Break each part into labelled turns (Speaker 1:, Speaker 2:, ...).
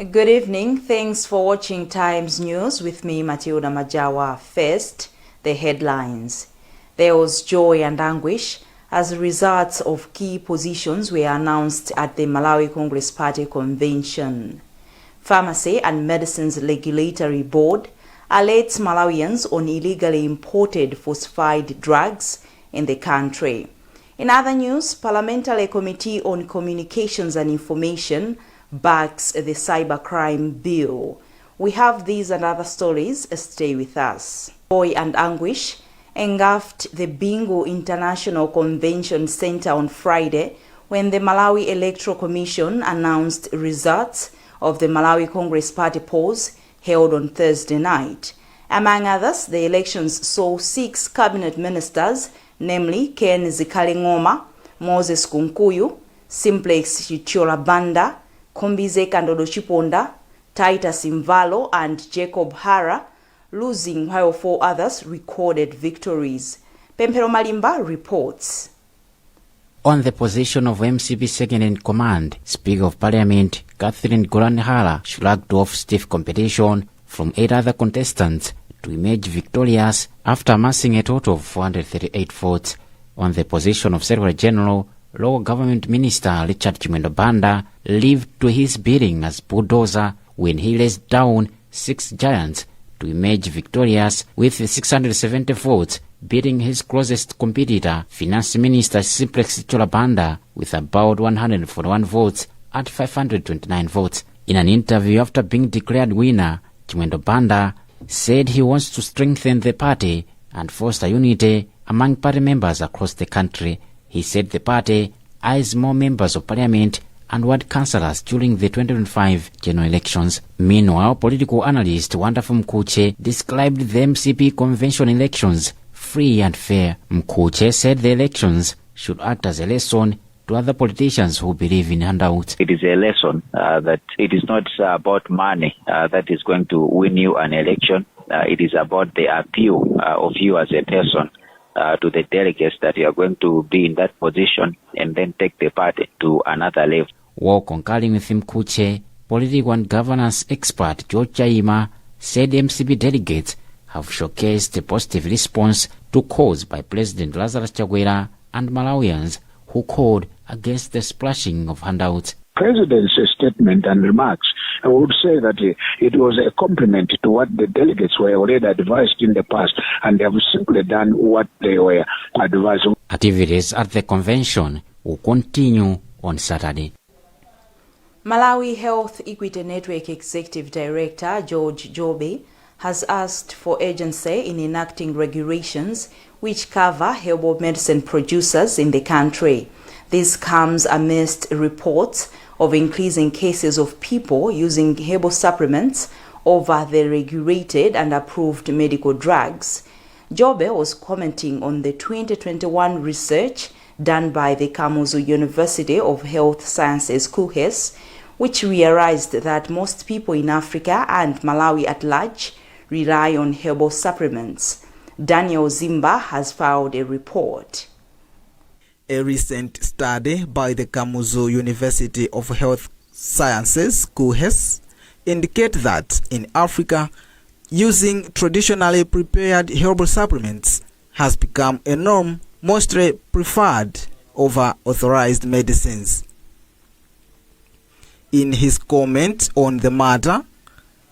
Speaker 1: Good evening. Thanks for watching Times News with me, Matilda Majawa. First, the headlines. There was joy and anguish as results of key positions were announced at the Malawi Congress Party convention. Pharmacy and Medicines Regulatory Board alerts Malawians on illegally imported falsified drugs in the country. In other news, Parliamentary Committee on Communications and Information backs the cybercrime bill. We have these and other stories. Stay with us. Joy and anguish engulfed the Bingu International Convention Center on Friday when the Malawi Electoral Commission announced results of the Malawi Congress Party polls held on Thursday night. Among others, the elections saw 6 cabinet ministers, namely Ken Zikalingoma, Moses Kunkuyu, Simplex Chicholabanda, Kombize Kandodo Chiponda, Titus Imvalo, and Jacob Hara, losing while 4 others recorded victories. Pempero Malimba reports.
Speaker 2: On the position of MCP second-in-command, Speaker of Parliament Catherine Golan-Hara shrugged off stiff competition from 8 other contestants to emerge victorious after amassing a total of 438 votes. On the position of Secretary General, Local Government Minister Richard Chimwendo lived to his bidding as bulldozer when he raised down 6 giants to emerge victorious with 670 votes, beating his closest competitor, Finance Minister Simplex Chicholabanda, with about 141 votes at 529 votes. In an interview after being declared winner, Chimwendo said he wants to strengthen the party and foster unity among party members across the country. He said the party eyes more members of parliament and ward councillors during the 2025 general elections. Meanwhile, political analyst Wonderful Mkuche described the MCP convention elections free and fair. Mkuche said the elections should act as a lesson to other politicians who believe in handouts.
Speaker 3: It is a lesson that it is not about money that is going to win you an election. It is about the appeal of you as a person to the delegates that you are going to be in that position and then take the party to another level.
Speaker 2: While concurring with Mkuche, political and governance expert George Chaima said MCP delegates have showcased a positive response to calls by President Lazarus Chakwera and Malawians who called against the splashing of handouts.
Speaker 4: President's statement and remarks, I would say that it was a compliment to what the delegates were already advised in the past, and they have simply done what they were advised.
Speaker 2: Activities at the convention will continue on Saturday.
Speaker 1: Malawi Health Equity Network Executive Director George Jobe has asked for urgency in enacting regulations which cover herbal medicine producers in the country. This comes amidst reports of increasing cases of people using herbal supplements over the regulated and approved medical drugs. Jobe was commenting on the 2021 research done by the Kamuzu University of Health Sciences KUHES, which realized that most people in Africa and Malawi at large rely on herbal supplements. Daniel Zimba has filed a report.
Speaker 5: A recent study by the Kamuzu University of Health Sciences KUHES indicates that in Africa, using traditionally prepared herbal supplements has become a norm, mostly preferred over authorized medicines. In his comment on the matter,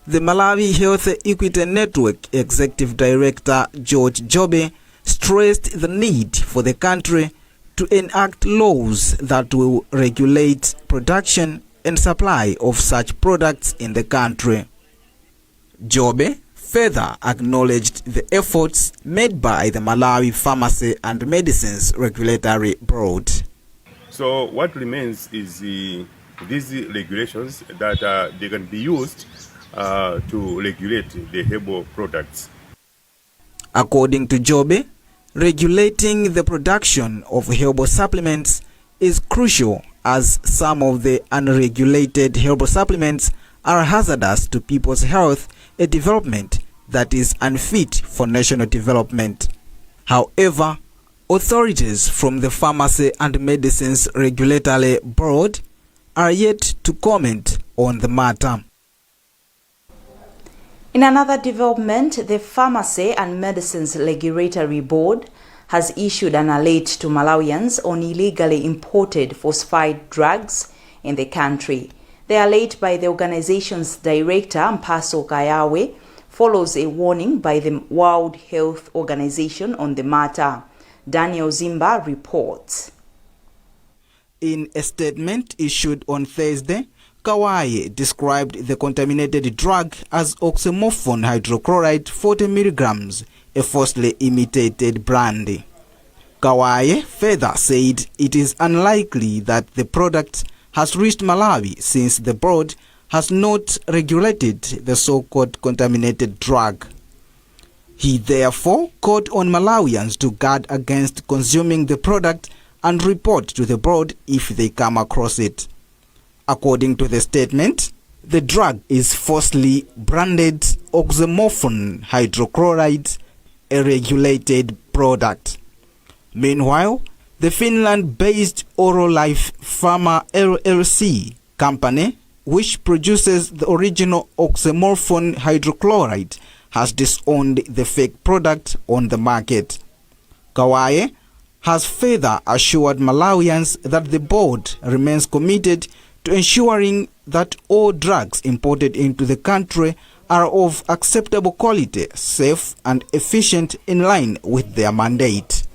Speaker 5: the Malawi Health Equity Network Executive Director George Jobe stressed the need for the country to enact laws that will regulate production and supply of such products in the country. Jobe further acknowledged the efforts made by the Malawi Pharmacy and Medicines Regulatory Board.
Speaker 6: So what remains is these regulations that they can be used to regulate the herbal products.
Speaker 5: According to Jobe, regulating the production of herbal supplements is crucial as some of the unregulated herbal supplements are hazardous to people's health, a development that is unfit for national development. However, authorities from the Pharmacy and Medicines Regulatory Board are yet to comment on the matter.
Speaker 1: In another development, the Pharmacy and Medicines Regulatory Board has issued an alert to Malawians on illegally imported falsified drugs in the country. The alert by the organization's director, Mpaso Kayawe, follows a warning by the World Health Organization on the matter. Daniel Zimba reports.
Speaker 5: In a statement issued on Thursday, Kawaye described the contaminated drug as oxymorphone hydrochloride 40 milligrams, a falsely imitated brandy. Kawaye further said it is unlikely that the product has reached Malawi since the board has not regulated the so-called contaminated drug. He therefore called on Malawians to guard against consuming the product and report to the board if they come across it. According to the statement, the drug is falsely branded oxymorphone hydrochloride, a regulated product. Meanwhile, the Finland-based Orolife Pharma LLC company, which produces the original oxymorphone hydrochloride, has disowned the fake product on the market. Kawaye has further assured Malawians that the board remains committed to ensuring that all drugs imported into the country are of acceptable quality, safe and efficient in line with their mandate.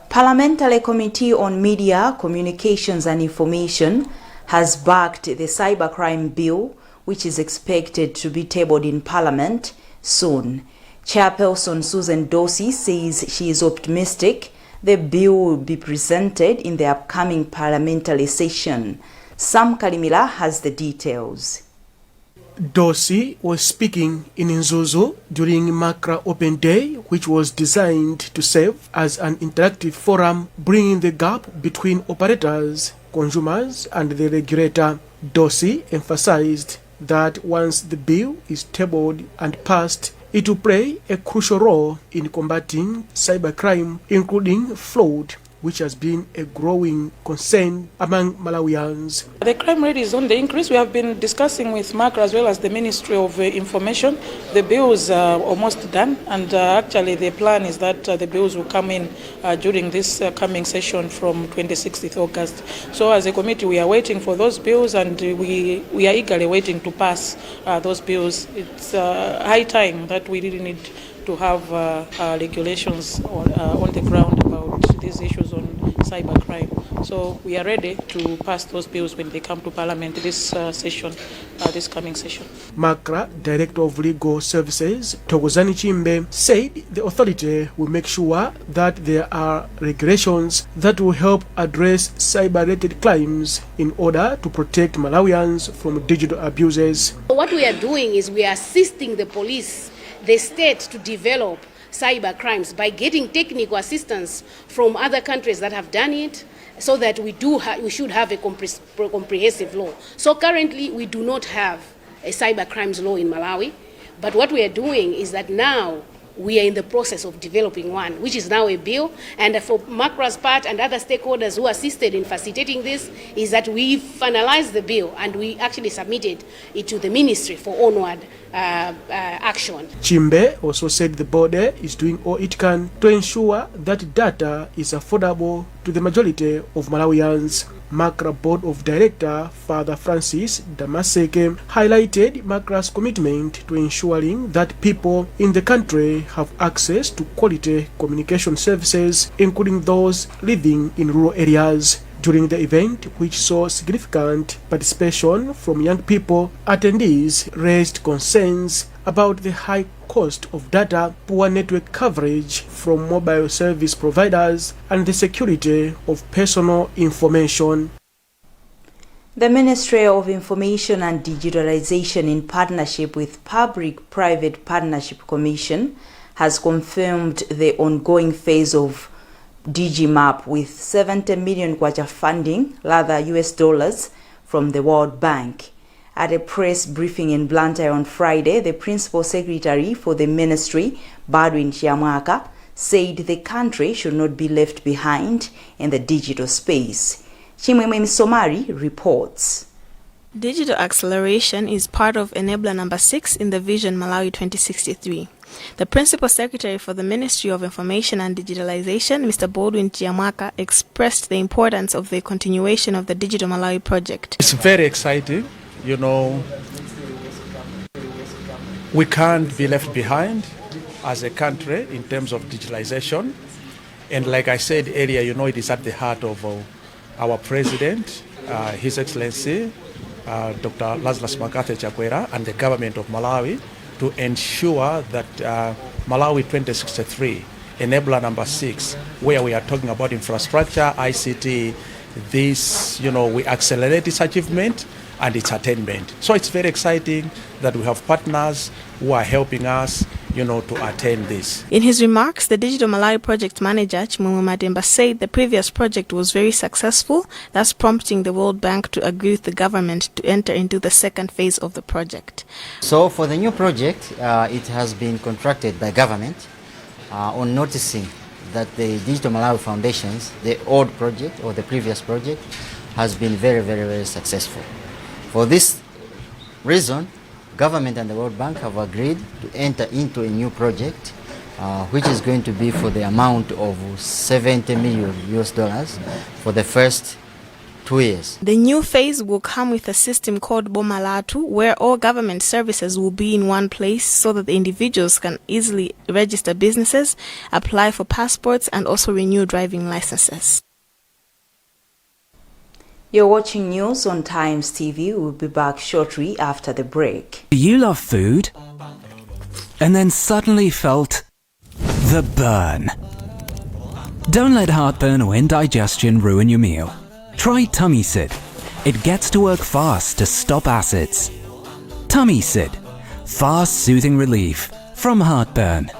Speaker 1: Parliamentary Committee on Media, Communications and Information has backed the cybercrime bill, which is expected to be tabled in Parliament soon. Chairperson Susan Dorsey says she is optimistic the bill will be presented in the upcoming parliamentary session. Sam Kalimila has the details.
Speaker 7: Dorsey was speaking in Nzuzu during Makra Open Day, which was designed to serve as an interactive forum bringing the gap between operators, consumers and the regulator. Dorsey emphasized that once the bill is tabled and passed, it will play a crucial role in combating cybercrime, including fraud, which has been a growing concern among Malawians.
Speaker 8: The crime rate is on the increase. We have been discussing with MACRA as well as the Ministry of Information. The bills are almost done, and actually the plan is that the bills will come in during this coming session from 26th August. So as a committee, we are waiting for those bills, and we are eagerly waiting to pass those bills. It's high time that we really need to have regulations on the ground about these issues on cybercrime. So we are ready to pass those bills when they come to Parliament this session, this coming session.
Speaker 7: Makra, Director of Legal Services, Togozani Chimbe, said the authority will make sure that there are regulations that will help address cyber-related crimes in order to protect Malawians from digital abuses.
Speaker 9: What we are doing is we are assisting the police, the state, to develop cyber crimes by getting technical assistance from other countries that have done it, so that we should have a comprehensive law. So currently we do not have a cyber crimes law in Malawi, but what we are doing is that now we are in the process of developing one, which is now a bill. And for Makra's part and other stakeholders who assisted in facilitating this, is that we finalized the bill and we actually submitted it to the ministry for onward action.
Speaker 7: Chimbe also said the body is doing all it can to ensure that data is affordable to the majority of Malawians. Makra Board of Director Father Francis Damaseke highlighted Makra's commitment to ensuring that people in the country have access to quality communication services, including those living in rural areas. During the event, which saw significant participation from young people, attendees raised concerns about the high cost of data, poor network coverage from mobile service providers, and the security of personal information.
Speaker 1: The Ministry of Information and Digitalization, in partnership with Public-Private Partnership Commission, has confirmed the ongoing phase of DigiMap with 70 million kwacha funding, rather US dollars, from the World Bank. At a press briefing in Blantyre on Friday, the Principal Secretary for the Ministry, Badwin Chiamwaka, said the country should not be left behind in the digital space. Chimwemwe Somari reports.
Speaker 10: Digital acceleration is part of enabler number 6 in the Vision Malawi 2063. The Principal Secretary for the Ministry of Information and Digitalization, Mr. Baldwin Chiamwaka, expressed the importance of the continuation of the Digital Malawi project.
Speaker 11: It's very exciting. You know, we can't be left behind as a country in terms of digitalization. And like I said earlier, you know, it is at the heart of our President, His Excellency, Dr. Lazarus Makathi Chakwera, and the government of Malawi to ensure that Malawi 2063, enabler number 6, where we are talking about infrastructure, ICT, this, you know, we accelerate its achievement and its attainment. So it's very exciting that we have partners who are helping us, you know, to attain this.
Speaker 10: In his remarks, the Digital Malawi project manager, Chimwemwe Mademba, said the previous project was very successful, thus prompting the World Bank to agree with the government to enter into the second phase of the project.
Speaker 12: So for the new project, it has been contracted by government on noticing that the Digital Malawi Foundations, the old project or the previous project, has been very, very, very successful. For this reason, government and the World Bank have agreed to enter into a new project, which is going to be for the amount of $70 million for the first 2 years.
Speaker 10: The new phase will come with a system called Bomalatu, where all government services will be in one place so that the individuals can easily register businesses, apply for passports, and also renew driving licenses.
Speaker 1: You're watching news on Times TV. We'll be back shortly after the break.
Speaker 13: Do you love food? And then suddenly felt the burn. Don't let heartburn or indigestion ruin your meal. Try Tummy Sid. It gets to work fast to stop acids. Tummy Sid. Fast, soothing relief from heartburn.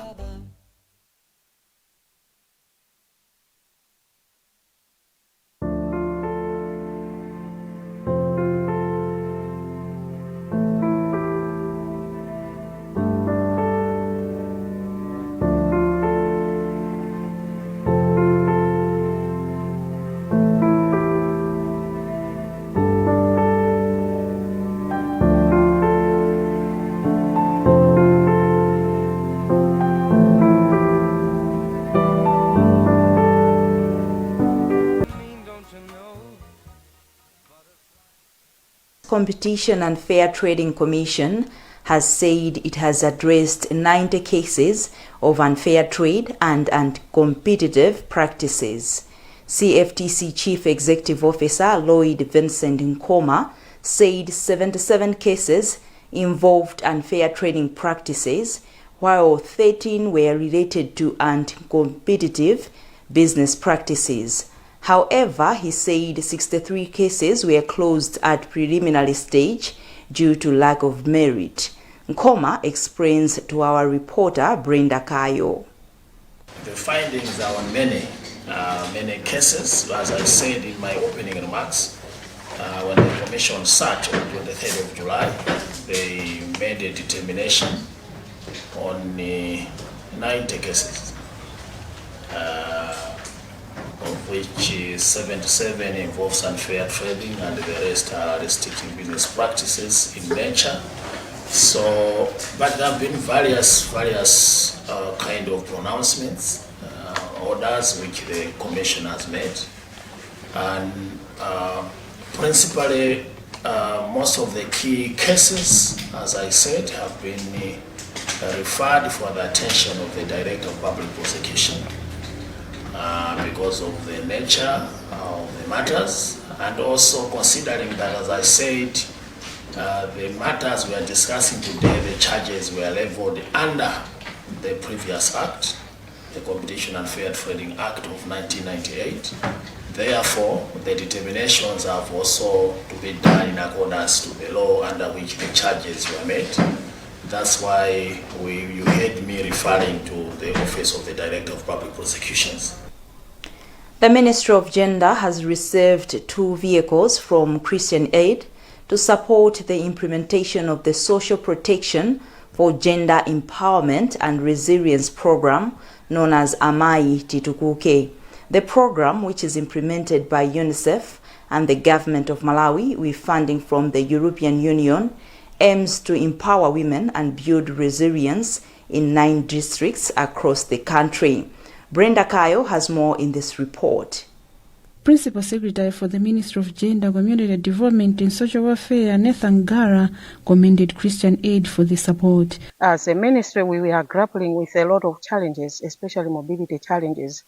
Speaker 1: Competition and Fair Trading Commission has said it has addressed 90 cases of unfair trade and uncompetitive practices. CFTC Chief Executive Officer Lloyd Vincent Nkoma said 77 cases involved unfair trading practices, while 13 were related to uncompetitive business practices. However, he said 63 cases were closed at preliminary stage due to lack of merit. Nkoma explains to our reporter Brenda Kayo.
Speaker 14: The findings are on many cases. As I said in my opening remarks, when the Commission sat on 23rd of July, they made a determination on 90 cases. Of which 77 involves unfair trading and the rest are restricting business practices in nature. So, but there have been various kind of pronouncements, orders which the Commission has made, and principally most of the key cases, as I said, have been referred for the attention of the Director of Public Prosecution. Because of the nature of the matters, and also considering that, as I said, the matters we are discussing today, the charges were leveled under the previous act, the Competition and Fair Trading Act of 1998. Therefore, the determinations have also to be done in accordance to the law under which the charges were made. That's why you heard me referring to the Office of the Director of Public Prosecutions.
Speaker 1: The Ministry of Gender has received 2 vehicles from Christian Aid to support the implementation of the Social Protection for Gender Empowerment and Resilience program known as Amai Titukuke. The program, which is implemented by UNICEF and the government of Malawi, with funding from the European Union, aims to empower women and build resilience in 9 districts across the country. Brenda Kayo has more in this report.
Speaker 15: Principal Secretary for the Ministry of Gender, Community Development and Social Welfare, Nathan Gara, commended Christian Aid for the support.
Speaker 16: As a ministry, we are grappling with a lot of challenges, especially mobility challenges.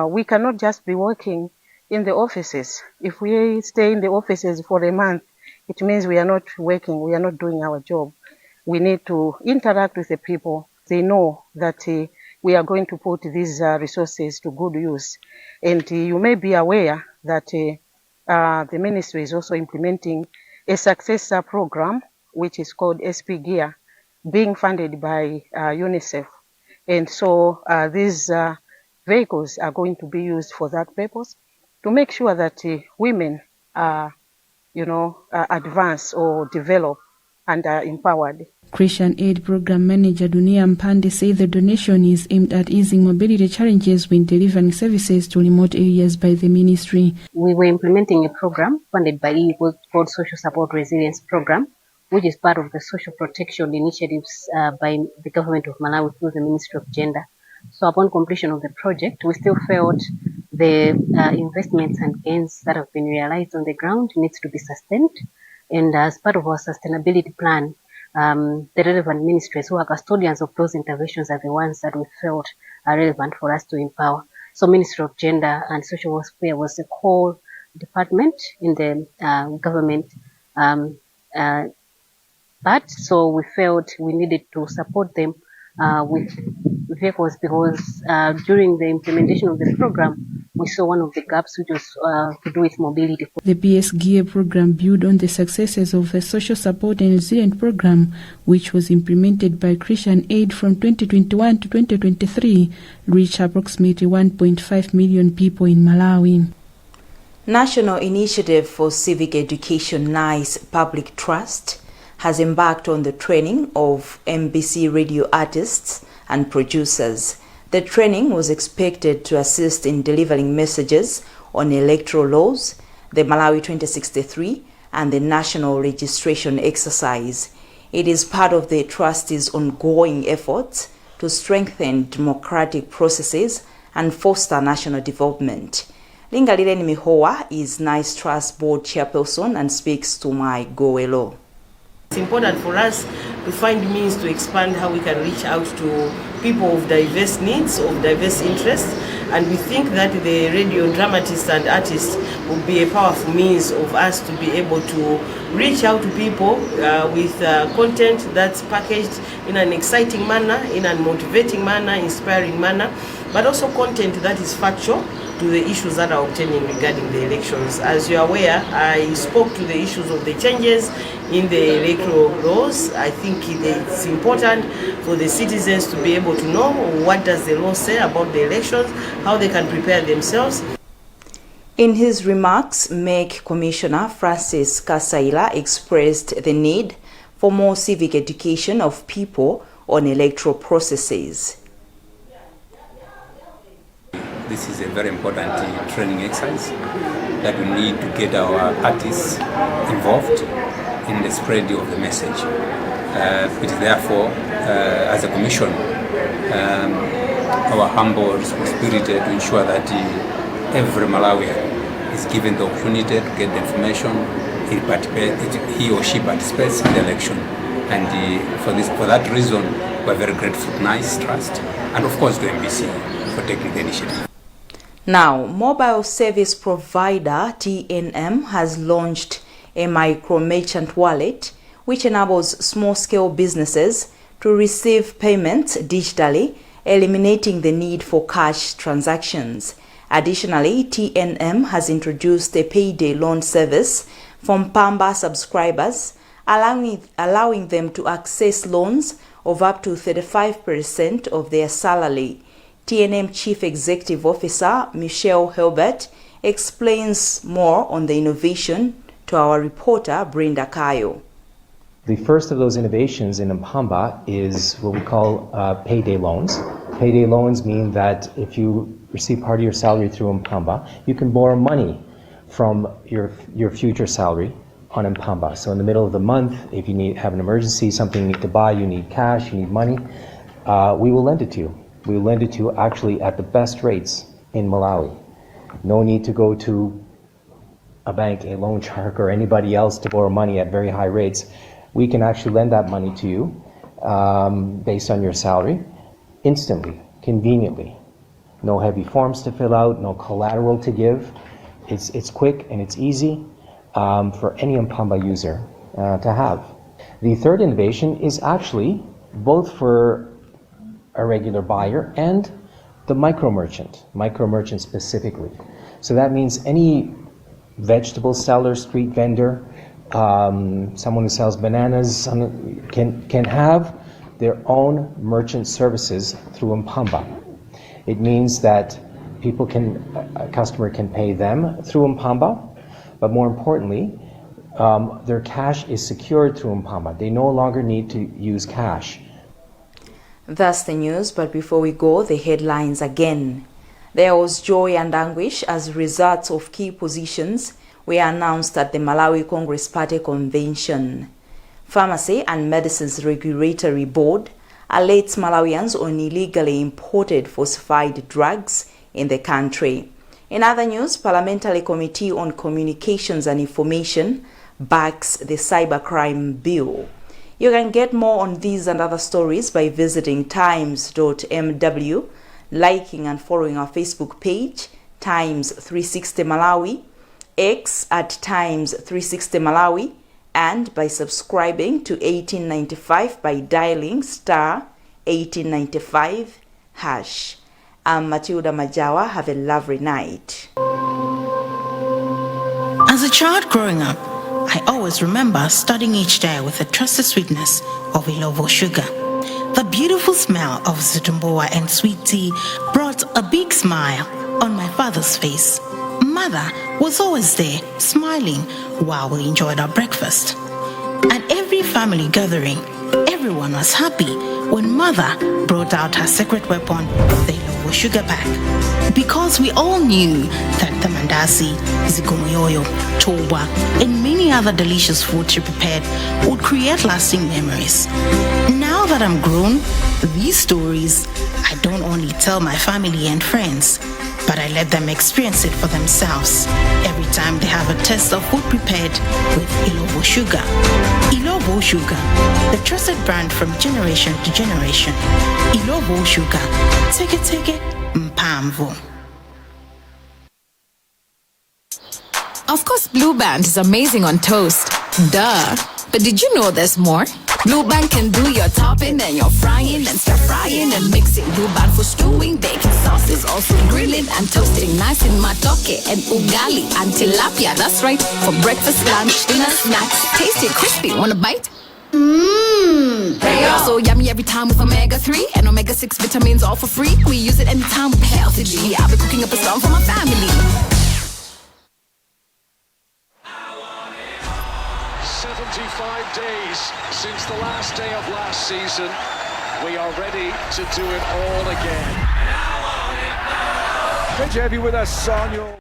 Speaker 16: We cannot just be working in the offices. If we stay in the offices for a month, it means we are not working, we are not doing our job. We need to interact with the people. They know that we are going to put these resources to good use. And you may be aware that the ministry is also implementing a successor program, which is called SP Gear, being funded by UNICEF. And so these vehicles are going to be used for that purpose, to make sure that women are, advance or develop and are empowered.
Speaker 15: Christian Aid Program Manager Dunia Mpande said the donation is aimed at easing mobility challenges when delivering services to remote areas by the ministry.
Speaker 17: We were implementing a program funded by EU called Social Support Resilience Program, which is part of the social protection initiatives by the government of Malawi through the Ministry of Gender. So upon completion of the project, we still felt the investments and gains that have been realized on the ground needs to be sustained. And as part of our sustainability plan, the relevant ministries who are custodians of those interventions are the ones that we felt are relevant for us to empower. So Ministry of Gender and Social Welfare was the core department in the government. So we felt we needed to support them with vehicles because during the implementation of the program, we saw one of the gaps which was to do with mobility.
Speaker 15: The BS Gear program built on the successes of the Social Support and Resilient program, which was implemented by Christian Aid from 2021 to 2023, reached approximately 1.5 million people in Malawi.
Speaker 1: National Initiative for Civic Education NICE Public Trust has embarked on the training of MBC radio artists and producers. The training was expected to assist in delivering messages on electoral laws, the Malawi 2063, and the national registration exercise. It is part of the trustees' ongoing efforts to strengthen democratic processes and foster national development. Lingalileni Mihowa is NICE Trust Board Chairperson and speaks to my Goelo.
Speaker 18: It's important for us to find means to expand how we can reach out to people of diverse needs, of diverse interests, and we think that the radio dramatists and artists will be a powerful means of us to be able to reach out to people with content that's packaged in an exciting manner, in a motivating manner, inspiring manner, but also content that is factual to the issues that are obtaining regarding the elections. As you are aware, I spoke to the issues of the changes in the electoral laws. I think it's important for the citizens to be able to know what does the law say about the elections, how they can prepare themselves.
Speaker 1: In his remarks, MEC Commissioner Francis Kasaila expressed the need for more civic education of people on electoral processes.
Speaker 19: This is a very important training exercise that we need to get our artists involved in the spread of the message. It is therefore, as a commission, our humble responsibility to ensure that every Malawian is given the opportunity to get the information, he or she participates in the election. And for that reason, we are very grateful to NICE Trust and of course to MBC for taking the initiative.
Speaker 1: Now, mobile service provider TNM has launched a micro-merchant wallet which enables small-scale businesses to receive payments digitally, eliminating the need for cash transactions. Additionally, TNM has introduced a payday loan service for Mpamba subscribers, allowing them to access loans of up to 35% of their salary. TNM Chief Executive Officer Michelle Helbert explains more on the innovation to our reporter Brenda Kayo.
Speaker 20: The first of those innovations in Mpamba is what we call payday loans. Payday loans mean that if you receive part of your salary through Mpamba, you can borrow money from your future salary on Mpamba. So in the middle of the month, if you have an emergency, something you need to buy, you need cash, you need money, we will lend it to you. We will lend it to you actually at the best rates in Malawi. No need to go to a bank, a loan shark, or anybody else to borrow money at very high rates. We can actually lend that money to you based on your salary instantly, conveniently. No heavy forms to fill out, no collateral to give. It's quick and it's easy for any Mpamba user to have. The third innovation is actually both for a regular buyer and the micro merchant specifically. So that means any vegetable seller, street vendor, someone who sells bananas can have their own merchant services through Mpamba. It means that a customer can pay them through Mpamba, but more importantly, their cash is secured through Mpamba. They no longer need to use cash.
Speaker 1: That's the news, but before we go, the headlines again. There was joy and anguish as results of key positions were announced at the Malawi Congress Party Convention. Pharmacy and Medicines Regulatory Board alerts Malawians on illegally imported falsified drugs in the country. In other news, Parliamentary Committee on Communications and Information backs the cybercrime bill. You can get more on these and other stories by visiting times.mw, liking and following our Facebook page, Times 360 Malawi, X at Times 360 Malawi, and by subscribing to 1895 by dialing *1895#. I'm Matilda Majawa. Have a lovely night.
Speaker 21: As a child growing up, I always remember starting each day with the trusted sweetness of Ilovo sugar. The beautiful smell of zitumboa and sweet tea brought a big smile on my father's face. Mother was always there, smiling while we enjoyed our breakfast. At every family gathering, everyone was happy when Mother brought out her secret weapon, the Ilovo sugar pack. Because we all knew that the mandasi, zikomoyoyo, toba, and many other delicious foods she prepared would create lasting memories. Now that I'm grown, these stories I don't only tell my family and friends, but I let them experience it for themselves every time they have a taste of food prepared with Ilovo sugar. Ilovo sugar, the trusted brand from generation to generation. Ilovo sugar, take it, mpamvo.
Speaker 22: Of course, Blue Band is amazing on toast. Duh. But did you know there's more? Blue Band can do your topping and your frying and stir frying and mixing. Blue Band for stewing, baking sauces, also grilling and toasting. Nice in matoke and ugali and tilapia. That's right, for breakfast, lunch, dinner, snacks. Tasty, crispy. Want a bite? Mmm. So yummy every time with omega-3 and omega-6 vitamins all for free. We use it anytime with healthy G. I'll be cooking up a song for my family.
Speaker 23: 75 days since the last day of last season. We are ready to do it all again. Great to have you with us, Sonia.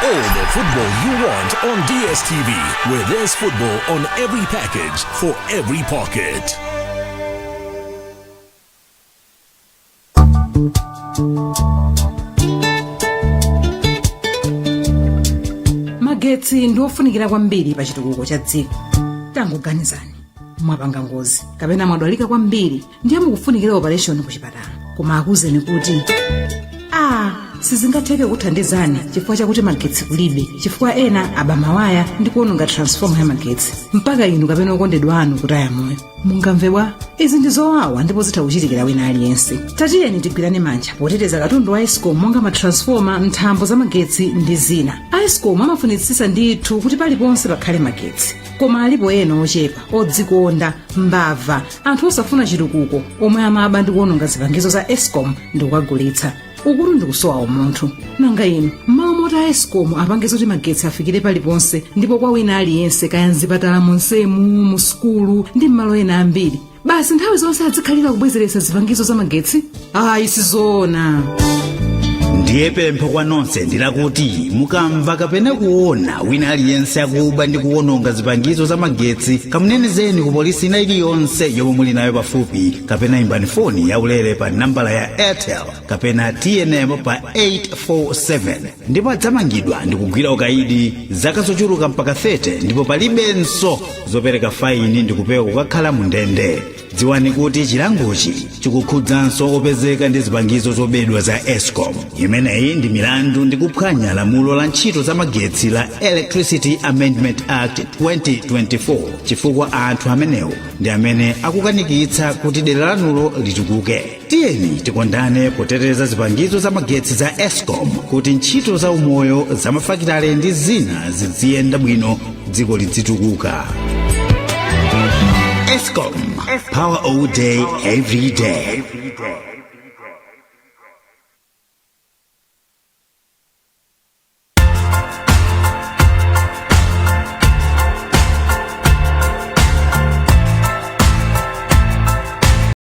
Speaker 24: All the football you want on DSTV, where there's football on every package for every pocket.
Speaker 25: Magetsi ndiofunikira kwambiri pa chitukuko cha dziko. Tangoganizani, mwapanga ngozi kapena mwadwalika kwambiri ndiye mukufunikira operation ku chipatala. Koma akuzeni kuti sizingatheke kuthandizani chifukwa chakuti magetsi kulibe, chifukwa ena aba mawaya ndi kuononga transformer ya magetsi mpaka inu kapena okondedwa anu kutaya moyo. Mungamvewa izi ndi zowawa ndipo zitha kuchitikira wina aliyense. Tatiyeni tigwirane manja poteteza katundu wa Eskom monga matransformer, nthambo za magetsi ndi zina. Eskom amafunitsitsa ndithu kuti paliponse pakhale magetsi, koma alipo ena ochepa odzikonda mbava, anthu osafuna chitukuko omwe amaba ndi kuononga zipangizo za Eskom ndi kukagulitsa. Ukulu ndi kusowa umunthu. Nanga inu mmawa moti Eskom apange kuti magetsi afikire paliponse ndipo kwa wina aliyense, kaya mzipatala, monsemu, mu sukulu ndi mmalo ena ambiri, basi nthawi zonse adzikhalira kubwezeretsa zipangizo za magetsi? Ayi sizona.
Speaker 2: Ndiye pempho kwa nonse ndilakuti mukamva kapena kuona wina aliyense akuba ndi kuononga zipangizo za magetsi, kamunenezeni ku polisi ina iliyonse yomwe muli nayo pafupi, kapena imbani foni yaulere pa nambala ya Airtel kapena TNM pa 847, ndipo adzamangidwa ndi kugwira ukaidi zaka zochuluka mpaka 30, ndipo palibenso zopereka faini ndi kupewa kukakhala mu ndende. Dziwani kuti chilangochi chikukhudzanso opezeka ndi zipangizo zobedwa za Eskom. Imeneyi ndi milandu ndi kuphwanya lamulo la ntchito za magetsi la Electricity Amendment Act 2024, chifukwa anthu amenewo ndi amene akukanikitsa kuti dera lanulo litukuke. Tiyeni tikondane poteteza zipangizo za magetsi za Eskom kuti ntchito za umoyo za mafakitale ndi zina ziziyenda bwino, dziko lidzitukuka. Eskom, power all day, every day.